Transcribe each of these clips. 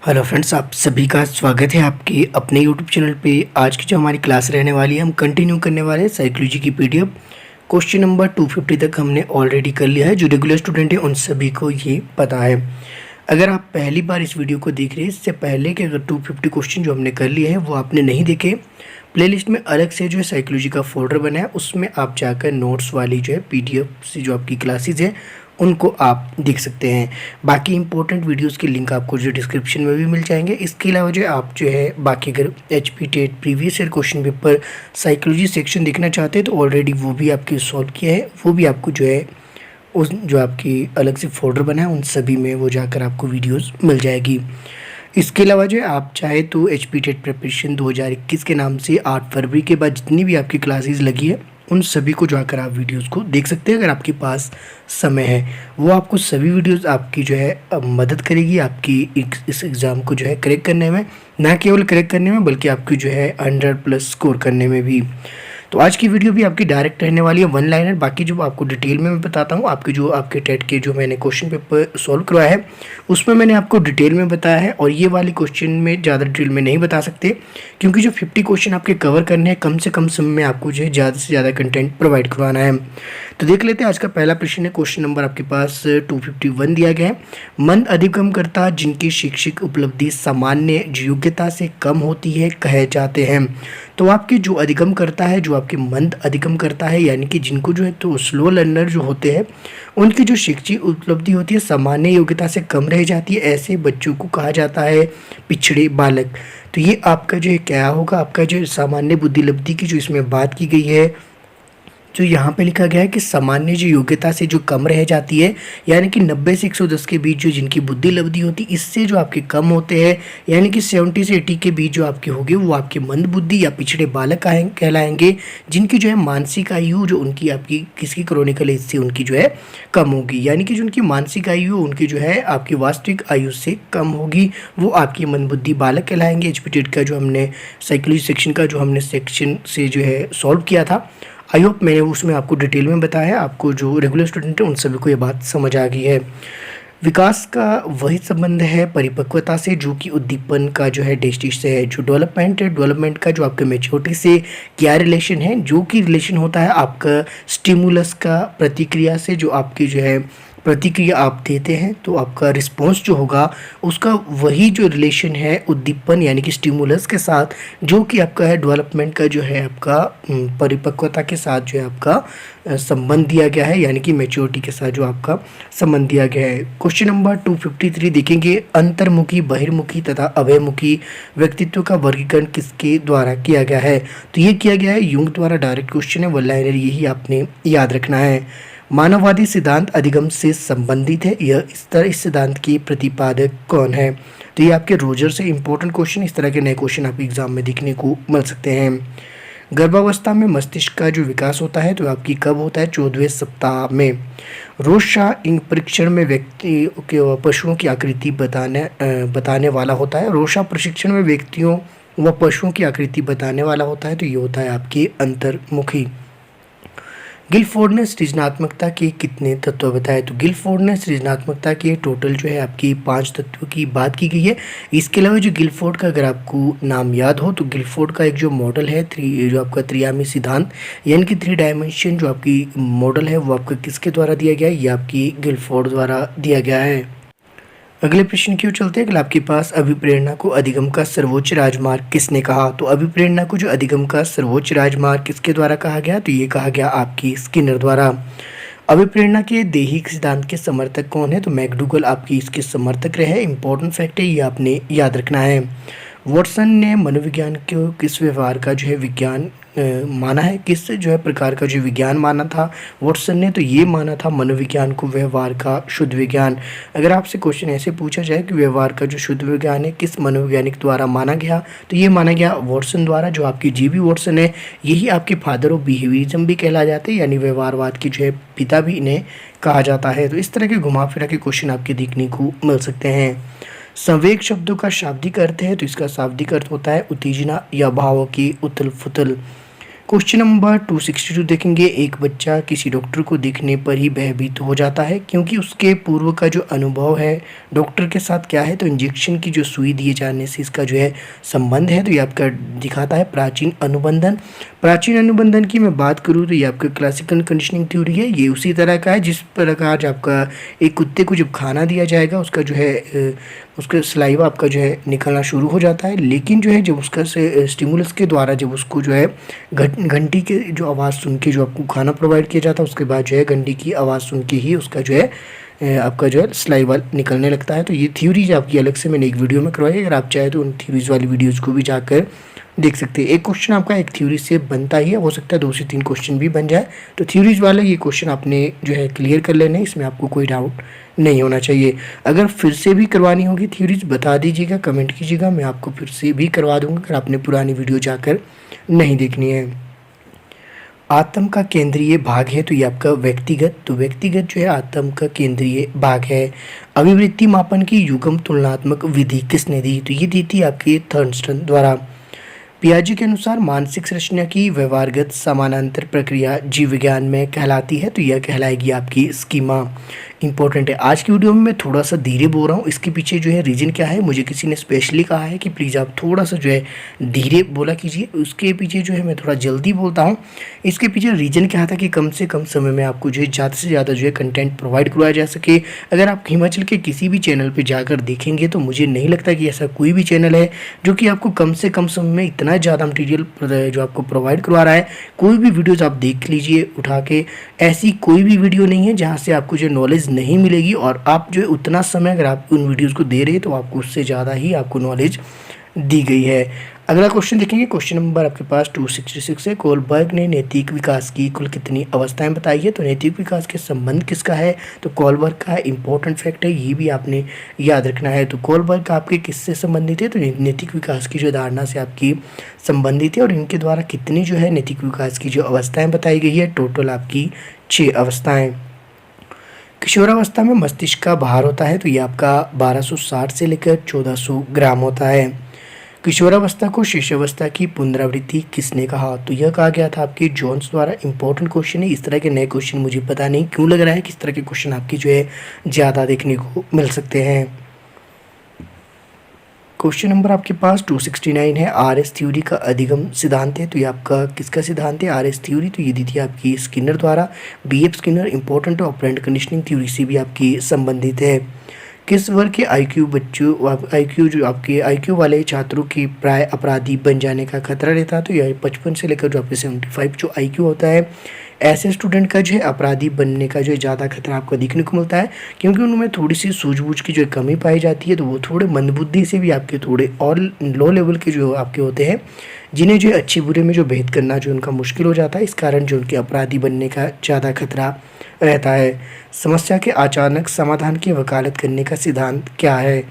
Hello friends, आप सभी का स्वागत है आपके अपने यूट्यूब चैनल पे। आज की जो हमारी क्लास रहने वाली है, हम कंटिन्यू करने वाले हैं साइकोलॉजी की पीडीएफ। क्वेश्चन नंबर 250 तक हमने ऑलरेडी कर लिया है। जो रेगुलर स्टूडेंट है उन सभी को ये पता है। अगर आप पहली बार इस वीडियो को देख रहे हैं, इससे पहले कि अगर 250 क्वेश्चन जो हमने कर लिए हैं वो आपने नहीं देखे, प्लेलिस्ट में अलग से जो है साइकोलॉजी का फोल्डर बना है, उसमें आप जाकर नोट्स वाली जो है पीडीएफ से जो आपकी क्लासेज है उनको आप देख सकते हैं। बाकी इंपॉर्टेंट वीडियोस के लिंक आपको जो डिस्क्रिप्शन में भी मिल जाएंगे। इसके अलावा जो आप जो है बाकी अगर HP TET previous year question paper psychology section देखना चाहते हैं तो ऑलरेडी वो भी आपके सॉल्व किया है। वो भी आपको जो है उस जो आपकी अलग से फोल्डर बना है उन सभी में वो जाकर आपको वीडियोस मिल जाएगी। इसके अलावा जो है आप चाहे तो एच पी टेट प्रिपरेशन 2021 के नाम से 8 फरवरी के बाद जितनी भी आपकी क्लासेस लगी है उन सभी को जाकर आप वीडियोस को देख सकते हैं। अगर आपके पास समय है, वो आपको सभी वीडियोस आपकी जो है मदद करेगी आपकी इस एग्ज़ाम को जो है करेक्ट करने में, ना केवल करेक्ट करने में बल्कि आपकी जो है 100+ स्कोर करने में भी। तो आज की वीडियो भी आपकी डायरेक्ट रहने वाली है, वन लाइनर। बाकी जो आपको डिटेल में मैं बताता हूँ, आपके टेट के जो मैंने क्वेश्चन पेपर सॉल्व करवाया है उसमें मैंने आपको डिटेल में बताया है, और ये वाली क्वेश्चन में ज़्यादा डिटेल में नहीं बता सकते क्योंकि जो 50 क्वेश्चन आपके कवर करने हैं, कम से कम समय में आपको जो है ज़्यादा से ज़्यादा कंटेंट प्रोवाइड करवाना है। तो देख लेते हैं आज का पहला प्रश्न है। क्वेश्चन नंबर आपके पास 251 दिया गया है। मंद अधिगमकर्ता जिनकी शैक्षिक उपलब्धि सामान्य योग्यता से कम होती है कहे जाते हैं। तो आपके जो अधिगम करता है, जो आपके मंद अधिगम करता है, यानी कि जिनको जो है तो स्लो लर्नर जो होते हैं उनकी जो शैक्षिक उपलब्धि होती है सामान्य योग्यता से कम रह जाती है, ऐसे बच्चों को कहा जाता है पिछड़े बालक। तो ये आपका जो है क्या होगा, आपका जो सामान्य बुद्धिलब्धि की जो इसमें बात की गई है, जो यहाँ पे लिखा गया है कि सामान्य जो योग्यता से जो कम रह जाती है, यानी कि 90 से 110 के बीच जो जिनकी बुद्धि लब्धि होती है इससे जो आपके कम होते हैं, यानी कि 70 से 80 के बीच जो आपके होंगे वो आपके मंद बुद्धि या पिछड़े बालक कहलाएंगे, जिनकी जो है मानसिक आयु जो उनकी आपकी किसी क्रॉनिकल एज से उनकी जो है कम होगी, यानी कि जो उनकी मानसिक आयु उनकी जो है आपकी वास्तविक आयु से कम होगी, वो आपकी मंद बुद्धि बालक कहलाएंगे। एचपीटेट का जो हमने साइकोलॉजी सेक्शन का जो हमने सेक्शन से जो है सॉल्व किया था, आई होप मैंने उसमें आपको डिटेल में बताया। आपको जो रेगुलर स्टूडेंट है उन सभी को ये बात समझ आ गई है। विकास का वही संबंध है परिपक्वता से जो कि उद्दीपन का जो है दृष्टि से है। जो डेवलपमेंट है, डेवलपमेंट का जो आपके मैच्योरिटी से क्या रिलेशन है, जो कि रिलेशन होता है आपका स्टिमुलस का प्रतिक्रिया से। जो आपकी जो है प्रतिक्रिया आप देते हैं तो आपका रिस्पॉन्स जो होगा उसका वही जो रिलेशन है उद्दीपन यानी कि स्टिमुलस के साथ, जो कि आपका है डेवलपमेंट का जो है आपका परिपक्वता के साथ जो है आपका संबंध दिया गया है, यानी कि मैच्योरिटी के साथ जो आपका संबंध दिया गया है। क्वेश्चन नंबर 253 देखेंगे। अंतर्मुखी, बहिर्मुखी तथा अभयमुखी व्यक्तित्व का वर्गीकरण किसके द्वारा किया गया है? तो ये किया गया है यूंग द्वारा। डायरेक्ट क्वेश्चन है, वन लाइनर, यही आपने याद रखना है। मानववादी सिद्धांत अधिगम से संबंधित है। यह इस सिद्धांत के प्रतिपादक कौन है? तो ये आपके रोजर से इंपॉर्टेंट क्वेश्चन, इस तरह के नए क्वेश्चन आपके एग्जाम में देखने को मिल सकते हैं। गर्भावस्था में मस्तिष्क का जो विकास होता है तो आपकी कब होता है? 14वें सप्ताह में। रोशा इन परीक्षण में व्यक्ति के पशुओं की आकृति बताने वाला होता है। रोशा प्रशिक्षण में व्यक्तियों व पशुओं की आकृति बताने वाला होता है, तो ये होता है आपके अंतर्मुखी। गिलफोर्ड ने सृजनात्मकता के कितने तत्व बताए? तो गिलफोर्ड ने सृजनात्मकता के टोटल जो है आपकी 5 तत्वों की बात की गई है। इसके अलावा जो गिलफोर्ड का अगर आपको नाम याद हो तो गिलफोर्ड का एक जो मॉडल है जो आपका त्रियामी सिद्धांत यानी कि 3 डायमेंशन जो आपकी मॉडल है वो आपका किसके द्वारा दिया गया है? ये आपकी गिलफोर्ड द्वारा दिया गया है। अगले प्रश्न की ओर चलते हैं कि आपके पास अभिप्रेरणा को अधिगम का सर्वोच्च राजमार्ग किसने कहा? तो अभिप्रेरणा को जो अधिगम का सर्वोच्च राजमार्ग किसके द्वारा कहा गया? तो ये कहा गया आपकी स्किनर द्वारा। अभिप्रेरणा के दैहिक सिद्धांत के समर्थक कौन है? तो मैकडूगल आपकी इसके समर्थक रहे। इंपॉर्टेंट फैक्ट है, ये आपने याद रखना है। वॉटसन ने मनोविज्ञान को किस व्यवहार का जो है विज्ञान माना है? किस जो है प्रकार का जो विज्ञान माना था वॉटसन ने? तो ये माना था मनोविज्ञान को व्यवहार का शुद्ध विज्ञान। अगर आपसे क्वेश्चन ऐसे पूछा जाए कि व्यवहार का जो शुद्ध विज्ञान है किस मनोवैज्ञानिक द्वारा माना गया, तो ये माना गया वॉटसन द्वारा। जो आपकी जीबी वॉटसन है यही आपके फादर ऑफ बिहेवियरिज्म भी कहला जाते हैं, यानी व्यवहारवाद के जो है पिता भी इन्हें कहा जाता है। तो इस तरह के घुमा फिरा के क्वेश्चन आपके देखने को मिल सकते हैं। संवेग शब्दों का शाब्दिक अर्थ है, तो इसका शाब्दिक अर्थ होता है उत्तेजना या भावों की उथल फुथल। क्वेश्चन नंबर 262 देखेंगे। एक बच्चा किसी डॉक्टर को देखने पर ही भयभीत हो जाता है क्योंकि उसके पूर्व का जो अनुभव है डॉक्टर के साथ क्या है, तो इंजेक्शन की जो सुई दिए जाने से इसका जो है संबंध है। तो ये आपका दिखाता है प्राचीन अनुबंधन। प्राचीन अनुबंधन की मैं बात करूँ तो ये आपका क्लासिकल कंडीशनिंग थ्योरी है। ये उसी तरह का है जिस प्रकार आपका एक कुत्ते को जब खाना दिया जाएगा उसका जो है उसका सलाइवा आपका जो है निकलना शुरू हो जाता है, लेकिन जो है जब उसका से स्टिमुलस के द्वारा जब उसको जो है घंटी के जो आवाज़ सुन के जो आपको खाना प्रोवाइड किया जाता है उसके बाद जो है घंटी की आवाज़ सुन के ही उसका जो है आपका जो है सलाइवा निकलने लगता है। तो ये थ्योरीज आपकी अलग से मैंने एक वीडियो में करवाई, अगर आप चाहे तो उन थ्योरीज वाली वीडियोज़ को भी जाकर देख सकते हैं। एक क्वेश्चन आपका एक थ्योरी से बनता ही है, हो सकता है 2 से 3 क्वेश्चन भी बन जाए। तो थ्योरीज वाले ये क्वेश्चन आपने जो है क्लियर कर लेने, इसमें आपको कोई डाउट नहीं होना चाहिए। अगर फिर से भी करवानी होगी थ्योरीज बता दीजिएगा, कमेंट कीजिएगा, मैं आपको फिर से भी करवा दूंगा अगर आपने पुरानी वीडियो जाकर नहीं देखनी है। आत्म का केंद्रीय भाग है तो ये आपका व्यक्तिगत, तो व्यक्तिगत जो है आत्म का केंद्रीय भाग है। अभिवृत्ति मापन की युग्म तुलनात्मक विधि किसने दी, तो ये दी थी आपकी थर्नस्टन द्वारा। पियाजे के अनुसार मानसिक संरचना की व्यवहारगत समानांतर प्रक्रिया जीव विज्ञान में कहलाती है, तो यह कहलाएगी आपकी स्कीमा। इंपॉर्टेंट है। आज की वीडियो में मैं थोड़ा सा धीरे बोल रहा हूँ, इसके पीछे जो है रीज़न क्या है, मुझे किसी ने स्पेशली कहा है कि प्लीज़ आप थोड़ा सा जो है धीरे बोला कीजिए। उसके पीछे जो है मैं थोड़ा जल्दी बोलता हूँ, इसके पीछे रीज़न क्या था कि कम से कम समय में आपको जो है ज़्यादा से ज़्यादा जो है कंटेंट प्रोवाइड करवाया जा सके। अगर आप हिमाचल के किसी भी चैनल पर जाकर देखेंगे तो मुझे नहीं लगता कि ऐसा कोई भी चैनल है जो कि आपको कम से कम समय में इतना ज़्यादा मटीरियल जो आपको प्रोवाइड करवा रहा है। कोई भी वीडियोज़ आप देख लीजिए उठा के, ऐसी कोई भी वीडियो नहीं है जहाँ से आपको जो नॉलेज नहीं मिलेगी, और आप जो है उतना समय अगर आप उन वीडियोस को दे रहे हैं तो आपको उससे ज़्यादा ही आपको नॉलेज दी गई है। अगला क्वेश्चन देखेंगे। क्वेश्चन नंबर आपके पास 266 है। कोलबर्ग ने नैतिक विकास की कुल कितनी अवस्थाएं बताई है, तो नैतिक विकास के संबंध किसका है, तो कोलबर्ग का इंपॉर्टेंट फैक्ट है, ये भी आपने याद रखना है। तो कोलबर्ग का आपके किससे संबंधित है, तो नैतिक विकास की जो धारणा से आपकी संबंधित है, और इनके द्वारा कितनी जो है नैतिक विकास की जो अवस्थाएँ बताई गई है, टोटल आपकी 6 अवस्थाएँ। किशोरावस्था में मस्तिष्क का भार होता है, तो ये आपका 1260 से लेकर 1400 ग्राम होता है। किशोरावस्था को शिशुअवस्था की पुनरावृत्ति किसने कहा, तो यह कहा गया था आपके जॉन्स द्वारा। इंपॉर्टेंट क्वेश्चन है। इस तरह के नए क्वेश्चन मुझे पता नहीं क्यों लग रहा है कि इस तरह के क्वेश्चन आपकी जो है ज़्यादा देखने को मिल सकते हैं। क्वेश्चन नंबर आपके पास 269 है। आरएस थ्योरी का अधिगम सिद्धांत है, तो ये आपका किसका सिद्धांत है, आरएस थ्योरी, तो ये दी थी आपकी स्किनर द्वारा। BF Skinner important operant conditioning theory से भी आपकी संबंधित है। किस वर्ग के आईक्यू बच्चों आईक्यू जो आपके आईक्यू वाले छात्रों की प्राय अपराधी बन जाने का खतरा रहता है, तो यह 55 से लेकर जो आपके 75 जो आईक्यू होता है, ऐसे स्टूडेंट का जो है अपराधी बनने का जो है ज़्यादा खतरा आपको दिखने को मिलता है, क्योंकि उनमें थोड़ी सी सूझबूझ की जो है कमी पाई जाती है। तो वो थोड़े मंदबुद्धि से भी आपके थोड़े और लो लेवल के जो आपके होते हैं, जिन्हें जो है अच्छे बुरे में जो भेद करना जो उनका मुश्किल हो जाता है, इस कारण जो उनके अपराधी बनने का ज़्यादा खतरा रहता है। समस्या के अचानक समाधान की वकालत करने का सिद्धांत क्या है,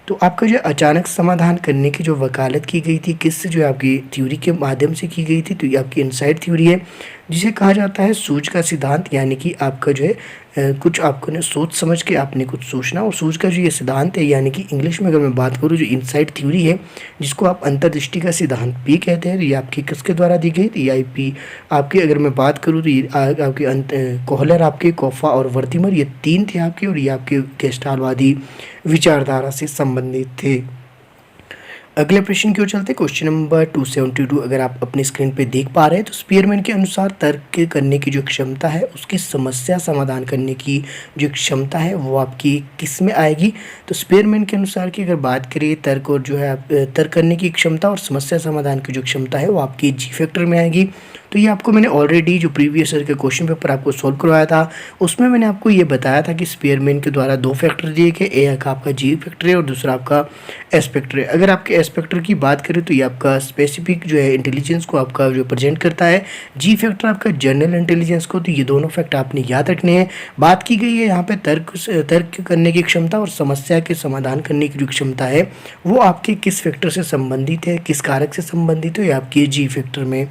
तो आपका जो अचानक समाधान करने की जो वकालत की गई थी किससे, जो आपकी थ्योरी के माध्यम से की गई थी, तो ये आपकी इनसाइड थ्योरी है, जिसे कहा जाता है सूझ का सिद्धांत। यानी कि आपका जो है कुछ आपको ने सोच समझ के आपने कुछ सोचना, और सूझ का जो ये सिद्धांत है, यानी कि इंग्लिश में अगर मैं बात करूँ जो इनसाइड थ्योरी है, जिसको आप अंतर्दृष्टि का सिद्धांत भी कहते हैं, तो ये आपकी किसके द्वारा दी गई, तो ये आईपी आपकी अगर मैं बात करूँ तो ये आपके कोहलर, आपके कोफा और वर्तिमर, ये 3 थे आपके, और ये आपके गेस्टालवादी विचारधारा से संबंधित थे। अगले प्रश्न की ओर चलते। क्वेश्चन नंबर 272 अगर आप अपनी स्क्रीन पे देख पा रहे हैं, तो स्पीयरमैन के अनुसार तर्क करने की जो क्षमता है, उसकी समस्या समाधान करने की जो क्षमता है, वो आपकी किस में आएगी, तो स्पीयरमैन के अनुसार की अगर बात करें तर्क और जो है तर्क करने की क्षमता और समस्या समाधान की जो क्षमता है, वो आपकी जी फैक्टर में आएगी। तो ये आपको मैंने ऑलरेडी जो प्रीवियस ईयर के क्वेश्चन पेपर आपको सॉल्व करवाया था, उसमें मैंने आपको ये बताया था कि स्पीयरमैन के द्वारा 2 फैक्टर दिए गए, एक आपका जी फैक्टर है और दूसरा आपका एस फैक्टर है। अगर आपके एस फैक्टर की बात करें तो ये आपका स्पेसिफिक जो है इंटेलिजेंस को आपका जो प्रेजेंट करता है, जी फैक्टर आपका जनरल इंटेलिजेंस को, तो ये दोनों फैक्टर आपने याद रखने हैं। बात की गई है यहाँ पे तर्क करने की क्षमता और समस्या के समाधान करने की जो क्षमता है, वो आपके किस फैक्टर से संबंधित है, किस कारक से संबंधित है, ये आपके जी फैक्टर में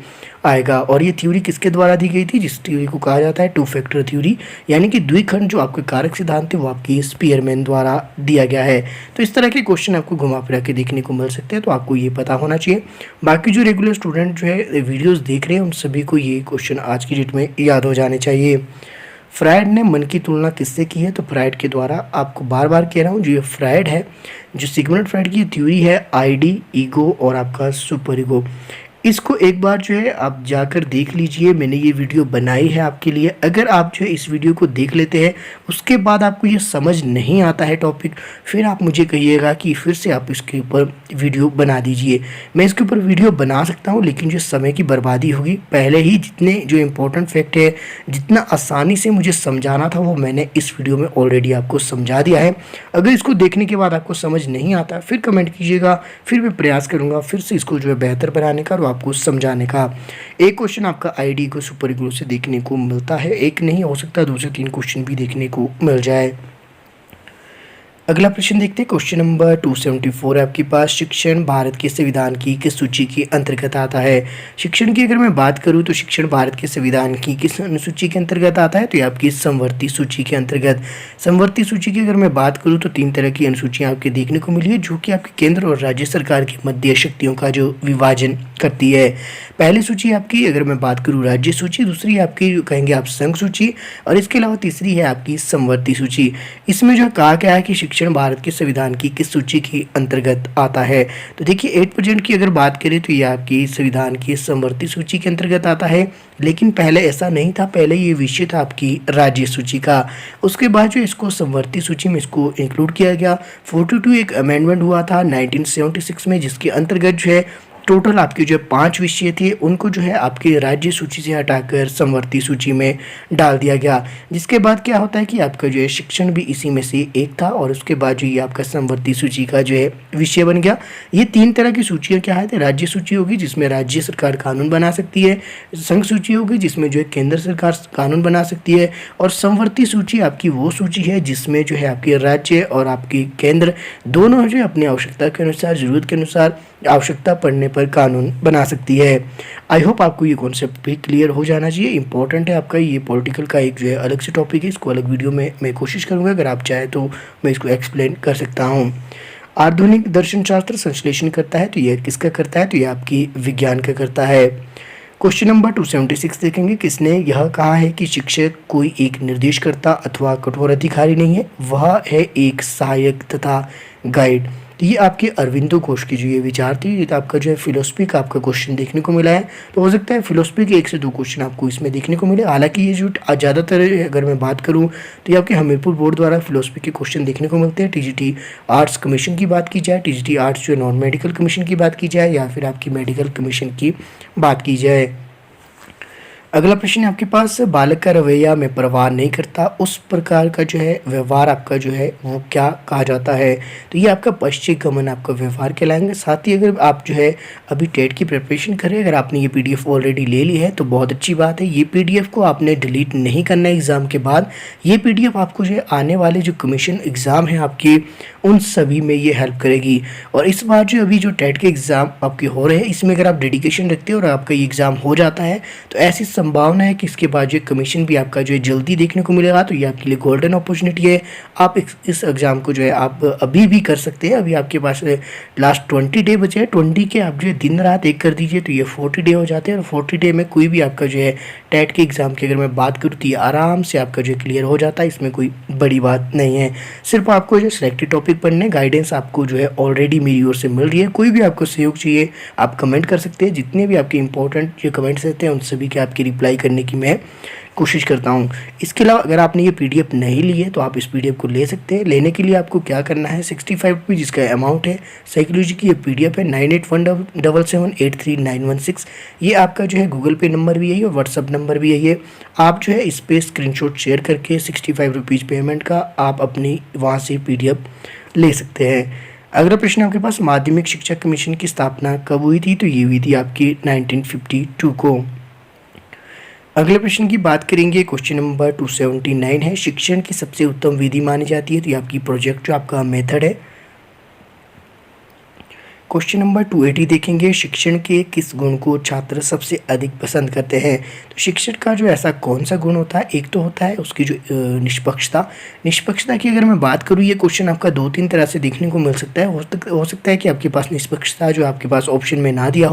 आएगा। और ये थ्योरी किसके द्वारा दी गई थी? जिस थ्योरी को कहा जाता है टू फैक्टर थ्योरी, यानी कि द्विखंड जो आपके कारक सिद्धांत थे वो आपकी स्पीयरमैन द्वारा दिया गया है। तो इस तरह के क्वेश्चन आपको घुमा फिरा के देखने को मिल सकते हैं, तो आपको ये पता होना चाहिए। बाकी जो रेगुलर स्टूडेंट जो है वीडियोस देख रहे हैं उन सभी को ये क्वेश्चन आज की डेट में याद हो जाने चाहिए। फ्रायड ने मन की तुलना किससे की है? तो फ्रायड के द्वारा। आपको बार बार कह रहा हूँ, जो ये फ्रायड है, जो सिगमंड फ्रायड की थ्योरी है आईडी, ईगो और आपका सुपर ईगो, इसको एक बार जो है आप जाकर देख लीजिए। मैंने ये वीडियो बनाई है आपके लिए। अगर आप जो है इस वीडियो को देख लेते हैं, उसके बाद आपको ये समझ नहीं आता है टॉपिक, फिर आप मुझे कहिएगा कि फिर से आप इसके ऊपर वीडियो बना दीजिए। मैं इसके ऊपर वीडियो बना सकता हूँ, लेकिन जो समय की बर्बादी होगी। पहले ही जितने जो इम्पोर्टेंट फैक्ट है, जितना आसानी से मुझे समझाना था, वो मैंने इस वीडियो में ऑलरेडी आपको समझा दिया है। अगर इसको देखने के बाद आपको समझ नहीं आता, फिर कमेंट कीजिएगा, फिर मैं प्रयास करूँगा फिर से इसको जो है बेहतर बनाने का, आपको समझाने का। एक क्वेश्चन आपका आईडी को सुपर ईगो से देखने को मिलता है, एक नहीं हो सकता 2 से 3 क्वेश्चन भी देखने को मिल जाए। अगला प्रश्न देखते हैं, क्वेश्चन नंबर 274 है आपके पास। शिक्षण भारत के संविधान की किस सूची के अंतर्गत आता है? शिक्षण की अगर मैं बात करूं तो शिक्षण भारत के संविधान की किस अनुसूची के अंतर्गत आता है? तो ये आपकी समवर्ती सूची के अंतर्गत। समवर्ती सूची की अगर मैं बात करूं तो 3 तरह की अनुसूचियां आपके देखने को मिली है, जो कि आपके केंद्र और राज्य सरकार की मध्य शक्तियों का जो विभाजन करती है। पहली सूची आपकी अगर मैं बात करूँ राज्य सूची, दूसरी आपकी कहेंगे आप संघ सूची, और इसके अलावा तीसरी है आपकी समवर्ती सूची। इसमें जो कहा गया है कि शिक्षण भारत के संविधान की किस सूची के अंतर्गत आता है? तो देखिए 8% की अगर बात करें तो ये आपकी संविधान की समवर्ती सूची के अंतर्गत आता है, लेकिन पहले ऐसा नहीं था। पहले ये विषय था आपकी राज्य सूची का। उसके बाद जो इसको समवर्ती सूची में इसको इंक्लूड किया गया। 42 एक अमेंडमेंट हुआ था 1976 में, जिसके अंतर्गत जो है टोटल आपके जो 5 विषय थे उनको जो है आपके राज्य सूची से हटाकर समवर्ती सूची में डाल दिया गया। जिसके बाद क्या होता है कि आपका जो है शिक्षण भी इसी में से एक था, और उसके बाद जो ये आपका समवर्ती सूची का जो है विषय बन गया। ये 3 तरह की सूचियाँ क्या है? राज्य सूची होगी जिसमें राज्य सरकार कानून बना सकती है, संघ सूची होगी जिसमें जो है केंद्र सरकार कानून बना सकती है, और समवर्ती सूची आपकी वो सूची है जिसमें जो है आपके राज्य और आपकी केंद्र दोनों जो है अपनी आवश्यकता के अनुसार, ज़रूरत के अनुसार, आवश्यकता पड़ने पर कानून बना सकती है। आई होप आपको ये कॉन्सेप्ट भी क्लियर हो जाना चाहिए। इंपॉर्टेंट है आपका ये पॉलिटिकल का एक जो है अलग से टॉपिक है, इसको अलग वीडियो में मैं कोशिश करूँगा, अगर आप चाहें तो मैं इसको एक्सप्लेन कर सकता हूँ। आधुनिक दर्शन शास्त्र संश्लेषण करता है, तो ये किसका करता है? तो ये आपकी विज्ञान का करता है। क्वेश्चन नंबर 276 देखेंगे, किसने यह कहा है कि शिक्षक कोई एक निर्देशकर्ता अथवा कठोर अधिकारी नहीं है, वह है एक सहायक तथा गाइड। तो ये आपके अरविंदो घोष की जो ये विचार थी। ये तो आपका जो है फिलोसफी का आपका क्वेश्चन देखने को मिला है, तो हो सकता है फिलोसफी के 1 से 2 क्वेश्चन आपको इसमें देखने को मिले। हालांकि ये जो ज़्यादातर अगर मैं बात करूँ तो ये आपके हमीरपुर बोर्ड द्वारा फिलोसफी के क्वेश्चन देखने को मिलते हैं। टीजीटी आर्ट्स कमीशन की बात की जाए, टीजीटी आर्ट्स जो नॉन मेडिकल कमीशन की बात की जाए, या फिर आपकी मेडिकल कमीशन की बात की जाए। अगला प्रश्न है आपके पास, बालक का रवैया में परवाह नहीं करता, उस प्रकार का जो है व्यवहार आपका जो है वो क्या कहा जाता है? तो ये आपका पश्चिम गमन आपका व्यवहार कहलाएंगे। साथ ही अगर आप जो है अभी टेट की प्रिपरेशन करें, अगर आपने ये पीडीएफ ऑलरेडी ले ली है तो बहुत अच्छी बात है। ये पीडीएफ को आपने डिलीट नहीं करना है एग्ज़ाम के बाद। ये पीडीएफ आपको जो है आने वाले जो कमीशन एग्ज़ाम है आपके, उन सभी में ये हेल्प करेगी। और इस बार जो अभी जो टेट के एग्ज़ाम आपके हो रहे हैं, इसमें अगर आप डेडिकेशन रखते हो और आपका ये एग्ज़ाम हो जाता है, तो ऐसी संभावना है कि इसके बाद जो कमीशन भी आपका जो है जल्दी देखने को मिलेगा। तो ये आपके लिए गोल्डन अपॉर्चुनिटी है। आप इस एग्ज़ाम को जो है आप अभी भी कर सकते हैं। अभी आपके पास लास्ट 20 डे बचे हैं। 20 के आप जो है दिन रात एक कर दीजिए तो ये 40 डे हो जाते हैं, और 40 डे में कोई भी आपका जो है टेट के एग्ज़ाम की अगर मैं बात करूँ तो ये आराम से आपका जो क्लियर हो जाता है। इसमें कोई बड़ी बात नहीं है। सिर्फ आपको जो सिलेक्टेड टॉपिक पढ़ने, गाइडेंस आपको जो है ऑलरेडी मेरी ओर से मिल रही है। कोई भी आपको सहयोग चाहिए आप कमेंट कर सकते हैं। जितने भी आपके इंपॉर्टेंट जो कमेंट्स रहते हैं उन सभी के आपकी रिप्लाई करने की मैं कोशिश करता हूं। इसके अलावा अगर आपने ये पीडीएफ नहीं ली है तो आप इस पीडीएफ को ले सकते हैं। लेने के लिए आपको क्या करना है, 65 रुपये जिसका अमाउंट है। साइकोलॉजी की ये पीडीएफ है 9817783916। ये आपका जो है गूगल पे नंबर भी यही है और व्हाट्सअप नंबर भी यही है। आप जो है इस पर स्क्रीनशॉट शेयर करके 65 रुपीज़ पेमेंट का आप अपनी वहाँ से पीडीएफ ले सकते हैं। अगला प्रश्न आपके पास, माध्यमिक शिक्षा कमीशन की स्थापना कब हुई थी? तो ये हुई थी आपकी 1952 को। अगले प्रश्न की बात करेंगे, क्वेश्चन नंबर 279 है, शिक्षण की सबसे उत्तम विधि मानी जाती है। तो ये आपकी प्रोजेक्ट जो आपका मेथड है। क्वेश्चन नंबर 280 देखेंगे, शिक्षण के किस गुण को छात्र सबसे अधिक पसंद करते हैं। तो शिक्षण का जो ऐसा कौन सा गुण होता है, एक तो होता है उसकी जो निष्पक्षता की अगर मैं बात करूँ, ये क्वेश्चन आपका 2-3 तरह से देखने को मिल सकता है। हो सकता है कि आपके पास निष्पक्षता जो आपके पास ऑप्शन में ना दिया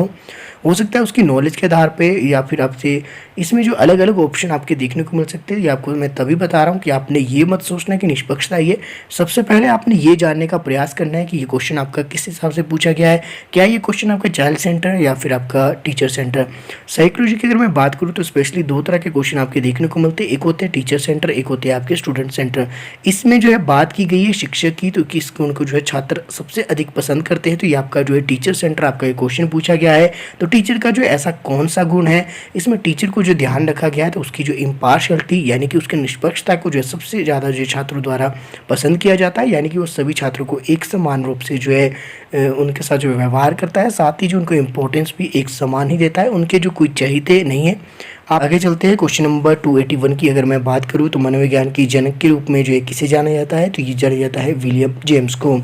हो सकता है उसकी नॉलेज के आधार पे, या फिर आपसे इसमें जो अलग अलग ऑप्शन आपके देखने को मिल सकते हैं। ये आपको मैं तभी बता रहा हूँ कि आपने ये मत सोचना कि निष्पक्षता ये, सबसे पहले आपने ये जानने का प्रयास करना है कि ये क्वेश्चन आपका किस हिसाब से पूछा गया है। क्या ये क्वेश्चन आपका चाइल्ड सेंटर या फिर आपका टीचर सेंटर। साइकोलॉजी की अगर मैं बात करूँ तो स्पेशली 2 तरह के क्वेश्चन आपके देखने को मिलते हैं, एक होते हैं टीचर सेंटर, एक होते हैं आपके स्टूडेंट सेंटर। इसमें जो है बात की गई है शिक्षक की, तो किस गुण को जो है छात्र सबसे अधिक पसंद करते हैं। तो ये आपका जो है टीचर सेंटर आपका ये क्वेश्चन पूछा गया है। तो टीचर का जो ऐसा कौन सा गुण है, इसमें टीचर को जो ध्यान रखा गया है, तो उसकी जो इम्पार्शियलिटी यानी कि उसकी निष्पक्षता को जो है सबसे ज़्यादा जो छात्रों द्वारा पसंद किया जाता है, यानी कि वो सभी छात्रों को एक समान रूप से जो है उनके साथ जो व्यवहार करता है, साथ ही जो उनको इम्पोर्टेंस भी एक समान ही देता है, उनके जो कोई चहेते नहीं है। आगे चलते हैं क्वेश्चन नंबर 281 की अगर मैं बात करूँ तो मनोविज्ञान के जनक के रूप में जो है किसे जाना जाता है, तो ये जाना जाता है विलियम जेम्स को।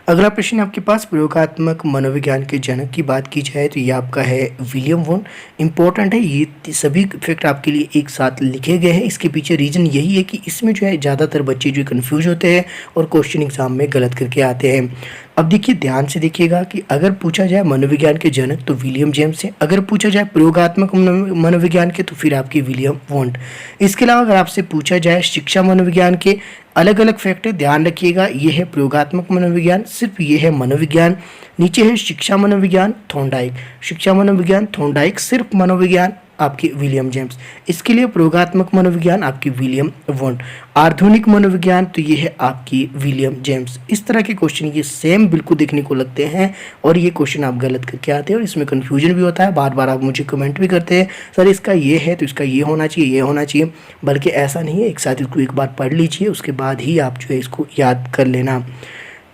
अगला प्रश्न आपके पास, प्रयोगात्मक मनोविज्ञान के जनक की बात की जाए तो ये आपका है विलियम वोन। इंपॉर्टेंट है, ये सभी फैक्ट आपके लिए एक साथ लिखे गए हैं। इसके पीछे रीज़न यही है कि इसमें जो है ज़्यादातर बच्चे जो कंफ्यूज होते हैं और क्वेश्चन एग्जाम में गलत करके आते हैं। अब देखिए ध्यान से देखिएगा कि अगर पूछा जाए मनोविज्ञान के जनक तो विलियम जेम्स है, अगर पूछा जाए प्रयोगात्मक मनोविज्ञान के तो फिर आपके विलियम वोंट। इसके अलावा अगर आपसे पूछा जाए शिक्षा मनोविज्ञान के अलग अलग फैक्टर, ध्यान रखिएगा, ये है प्रयोगात्मक मनोविज्ञान, सिर्फ ये है मनोविज्ञान। नीचे है शिक्षा मनोविज्ञान थॉर्नडाइक, शिक्षा मनोविज्ञान थॉर्नडाइक, सिर्फ मनोविज्ञान आपकी विलियम जेम्स। इसके लिए प्रयोगात्मक मनोविज्ञान आपकी विलियम वोंट। आधुनिक मनोविज्ञान तो ये है आपकी विलियम जेम्स। इस तरह के क्वेश्चन ये सेम बिल्कुल देखने को लगते हैं और ये क्वेश्चन आप गलत करके आते हैं और इसमें कन्फ्यूजन भी होता है। बार बार आप मुझे कमेंट भी करते हैं, सर इसका ये है तो इसका ये होना चाहिए, ये होना चाहिए, बल्कि ऐसा नहीं है। एक साथ इसको एक बार पढ़ लीजिए, उसके बाद ही आप जो है इसको याद कर लेना।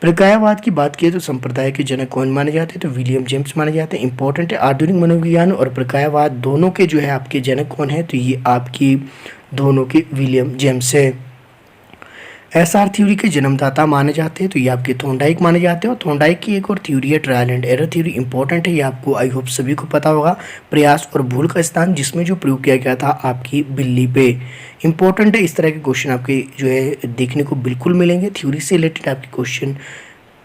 प्रकायावाद की बात की तो संप्रदाय के जनक कौन माने जाते हैं, तो विलियम जेम्स माने जाते हैं। इंपॉर्टेंट है, आधुनिक मनोविज्ञान और प्रकायावाद दोनों के जो है आपके जनक कौन है, तो ये आपकी दोनों के विलियम जेम्स है। एसआर थ्योरी के जन्मदाता माने जाते हैं, तो ये आपके थॉर्नडाइक माने जाते हैं। और थॉर्नडाइक की एक और थ्योरी है trial and error theory. Important है, ये आपको आई होप सभी को पता होगा। प्रयास और भूल का स्थान, जिसमें जो प्रयोग किया गया था आपकी बिल्ली पे। इंपॉर्टेंट है, इस तरह के क्वेश्चन आपके जो है देखने को बिल्कुल मिलेंगे। थ्योरी से रिलेटेड आपके क्वेश्चन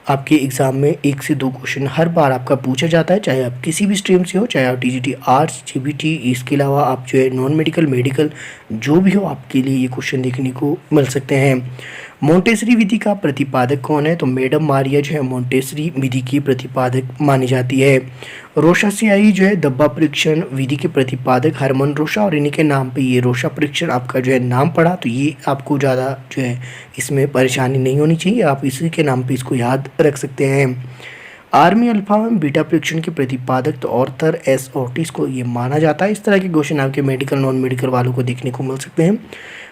आपके एग्जाम में 1 से 2 क्वेश्चन हर बार आपका पूछा जाता है, चाहे आप किसी भी स्ट्रीम से हो, चाहे आप टीजीटी आर्ट्स, जीबीटी, इसके अलावा आप जो है नॉन मेडिकल, मेडिकल जो भी हो, आपके लिए ये क्वेश्चन देखने को मिल सकते हैं। मोंटेसरी विधि का प्रतिपादक कौन है, तो मैडम मारिया जो है मोंटेसरी विधि की प्रतिपादक मानी जाती है। रोशासियाई जो है दब्बा परीक्षण विधि के प्रतिपादक हरमन रोशा, और इन्हीं के नाम पे ये रोशा परीक्षण आपका जो है नाम पड़ा, तो ये आपको ज़्यादा जो है इसमें परेशानी नहीं होनी चाहिए, आप इसी के नाम पे इसको याद रख सकते हैं। आर्मी अल्फा एवं बीटा परीक्षण के प्रतिपादक तो ऑर्थर एस ओटिस को ये माना जाता है। इस तरह के क्वेश्चन आपके मेडिकल, नॉन मेडिकल वालों को देखने को मिल सकते हैं।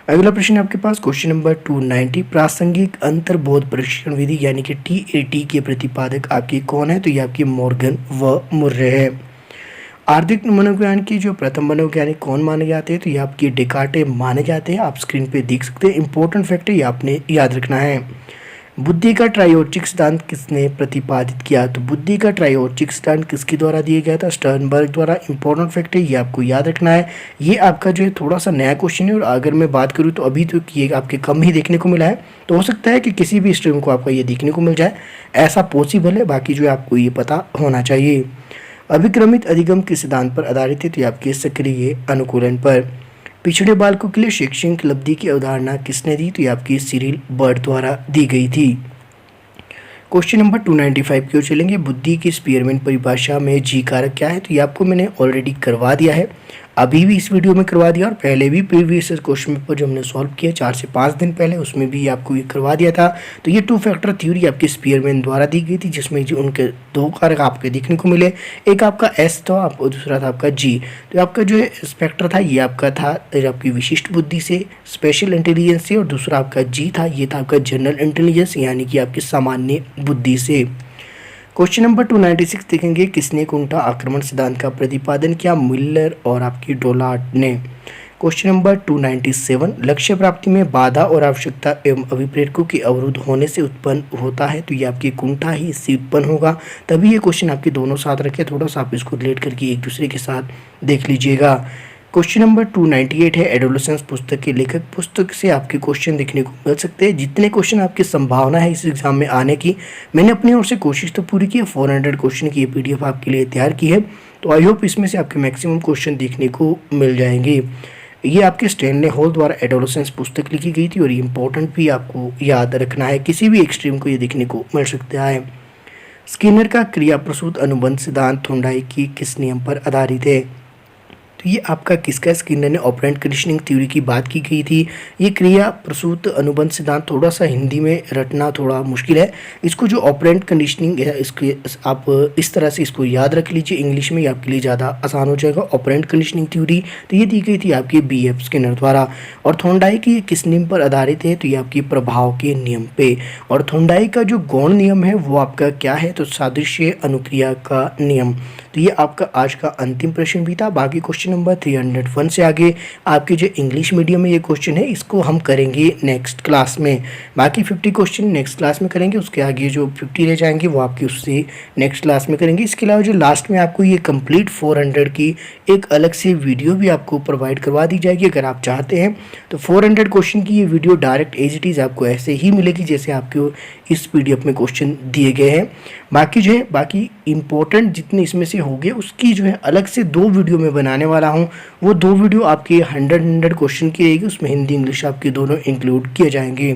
अगला प्रश्न आपके पास क्वेश्चन नंबर 290, प्रासंगिक अंतर्बोध परीक्षण विधि यानी कि TAT के प्रतिपादक आपकी कौन है, तो ये आपकी मॉर्गन व मुर्रे है। आर्थिक मनोविज्ञान की जो प्रथम मनोवैज्ञानिक कौन माने जाते हैं, तो ये आपकी डेकार्टे माने जाते हैं। आप स्क्रीन पे देख सकते हैं। इंपॉर्टेंट फैक्ट ये आपने याद रखना है। बुद्धि का ट्रायोटिक सिद्धांत किसने प्रतिपादित किया, तो बुद्धि का ट्रायोटिक सिद्धांत किसके द्वारा दिया गया था, स्टर्नबर्ग द्वारा। इंपॉर्टेंट फैक्ट है, ये आपको याद रखना है। ये आपका जो है थोड़ा सा नया क्वेश्चन है, और अगर मैं बात करूँ तो अभी तो ये आपके कम ही देखने को मिला है, तो हो सकता है कि किसी भी स्ट्रीम को आपका ये देखने को मिल जाए, ऐसा पॉसिबल है। बाकी जो है आपको ये पता होना चाहिए। अभिक्रमित अधिगम के सिद्धांत पर आधारित है, तो ये आपके सक्रिय अनुकूलन पर। पिछड़े बालकों के लिए शैक्षणिक उपलब्धि की अवधारणा किसने दी, तो ये आपकी सिरिल बर्ड द्वारा दी गई थी। क्वेश्चन नंबर 295 की ओर चलेंगे। बुद्धि की स्पीयरमैन परिभाषा में जी कारक क्या है, तो ये आपको मैंने ऑलरेडी करवा दिया है, अभी भी इस वीडियो में करवा दिया, और पहले भी प्रीवियस क्वेश्चन पेपर जो हमने सॉल्व किया 4 से 5 दिन पहले, उसमें भी आपको ये करवा दिया था। तो ये 2 फैक्टर थ्योरी आपकी स्पीयरमैन द्वारा दी गई थी, जिसमें जो उनके 2 कारक आपके देखने को मिले। एक आपका एस था, आपको दूसरा था आपका जी। तो आपका जो स्पेक्टर था ये आपका था आपकी विशिष्ट बुद्धि से, स्पेशल इंटेलिजेंस से, और दूसरा आपका जी था, ये था आपका जनरल इंटेलिजेंस यानी कि आपकी सामान्य बुद्धि से। क्वेश्चन नंबर 296 देखेंगे। किसने कुंठा आक्रमण सिद्धांत का प्रतिपादन किया, मिलर और आपकी डोलार्ड ने। क्वेश्चन नंबर 297, लक्ष्य प्राप्ति में बाधा और आवश्यकता एवं अभिप्रेरकों के अवरुद्ध होने से उत्पन्न होता है, तो ये आपकी कुंठा ही इससे उत्पन्न होगा। तभी ये क्वेश्चन आपके दोनों साथ रखे, थोड़ा सा आप इसको रिलेट करके एक दूसरे के साथ देख लीजिएगा। क्वेश्चन नंबर 298 है एडोलेसेंस पुस्तक के लेखक। पुस्तक से आपके क्वेश्चन देखने को मिल सकते हैं। जितने क्वेश्चन आपकी संभावना है इस एग्जाम में आने की, मैंने अपनी ओर से कोशिश तो पूरी की है। 400 क्वेश्चन की ये पीडीएफ आपके लिए तैयार की है, तो आई होप इसमें से आपके मैक्सिमम क्वेश्चन देखने को मिल जाएंगे। ये आपके स्टैनले हॉल द्वारा एडोलेसेंस पुस्तक लिखी गई थी और ये इंपॉर्टेंट भी आपको याद रखना है, किसी भी एक्सट्रीम को ये देखने को मिल सकता है। स्किनर का क्रिया प्रसूत अनुबंध सिद्धांत थॉर्नडाइक की किस नियम पर आधारित है? तो ये आपका किसका, स्किनर ने ऑपरेंट कंडीशनिंग थ्योरी की बात की गई थी। ये क्रिया प्रसूत अनुबंध सिद्धांत थोड़ा सा हिंदी में रटना थोड़ा मुश्किल है। इसको जो ऑपरेंट कंडीशनिंग है, इसके आप इस तरह से इसको याद रख लीजिए, इंग्लिश में आपके लिए ज़्यादा आसान हो जाएगा। ऑपरेंट कंडीशनिंग थ्योरी तो ये दी गई थी आपकी BF स्किनर द्वारा। और थॉर्नडाइक की किस नियम पर आधारित है? तो ये आपकी प्रभाव के नियम पे। और थॉर्नडाइक का जो गौण नियम है वो आपका क्या है? तो सादृश्य अनुक्रिया का नियम। तो ये आपका आज का अंतिम प्रश्न भी था। बाकी क्वेश्चन नंबर 301 से आगे आपके जो इंग्लिश मीडियम में ये क्वेश्चन है, इसको हम करेंगे नेक्स्ट क्लास में। बाकी 50 क्वेश्चन नेक्स्ट क्लास में करेंगे, उसके आगे जो 50 रह जाएंगे वो आपकी उससे नेक्स्ट क्लास में करेंगे। इसके अलावा जो लास्ट में आपको ये कंप्लीट 400 की एक अलग से वीडियो भी आपको प्रोवाइड करवा दी जाएगी अगर आप चाहते हैं। तो 400 क्वेश्चन की ये video direct as it is आपको ऐसे ही मिलेगी जैसे आपको इस PDF में क्वेश्चन दिए गए हैं। बाकी जो है, बाकी इंपॉर्टेंट जितने इसमें से हो गए उसकी जो है अलग से 2 वीडियो में बनाने वाला हूँ। वो 2 वीडियो आपके 100 क्वेश्चन की रहेगी, उसमें हिंदी इंग्लिश आपके दोनों इंक्लूड किए जाएंगे।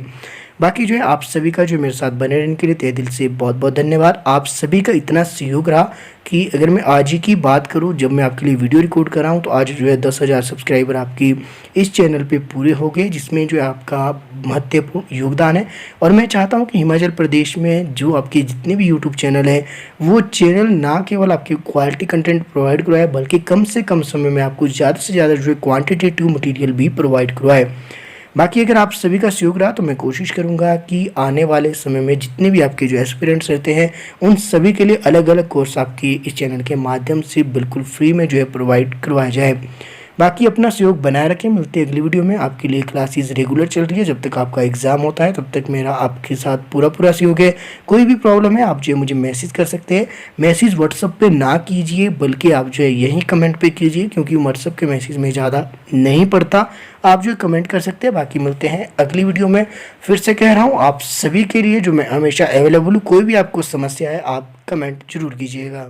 बाकी जो है आप सभी का जो मेरे साथ बने रहने के लिए तहे दिल से बहुत बहुत धन्यवाद। आप सभी का इतना सहयोग रहा कि अगर मैं आज ही की बात करूं, जब मैं आपके लिए वीडियो रिकॉर्ड कर रहा हूं, तो आज जो है 10,000 सब्सक्राइबर आपकी इस चैनल पे पूरे हो गए, जिसमें जो है आपका महत्वपूर्ण योगदान है। और मैं चाहता हूं कि हिमाचल प्रदेश में जो आपके जितने भी यूट्यूब चैनल हैं, वो चैनल ना केवल आपकी क्वालिटी कंटेंट प्रोवाइड करवाए, बल्कि कम से कम समय में आपको ज़्यादा से ज़्यादा जो है क्वान्टिटेटिव मटीरियल भी प्रोवाइड करवाए। बाकी अगर आप सभी का सहयोग रहा तो मैं कोशिश करूंगा कि आने वाले समय में जितने भी आपके जो एस्पिरेंट्स रहते हैं, उन सभी के लिए अलग अलग कोर्स आपकी इस चैनल के माध्यम से बिल्कुल फ्री में जो है प्रोवाइड करवाया जाए। बाकी अपना सहयोग बनाए रखें। मिलते हैं अगली वीडियो में। आपके लिए क्लासेस रेगुलर चल रही है, जब तक आपका एग्जाम होता है तब तक मेरा आपके साथ पूरा सहयोग है। कोई भी प्रॉब्लम है आप जो है मुझे मैसेज कर सकते हैं। मैसेज व्हाट्सअप पे ना कीजिए, बल्कि आप जो है यही कमेंट पे कीजिए, क्योंकि व्हाट्सअप के मैसेज में ज़्यादा नहीं पड़ता। आप जो कमेंट कर सकते हैं। बाकी मिलते हैं अगली वीडियो में। फिर से कह रहा हूँ आप सभी के लिए जो मैं हमेशा अवेलेबल हूँ। कोई भी आपको समस्या है आप कमेंट जरूर कीजिएगा।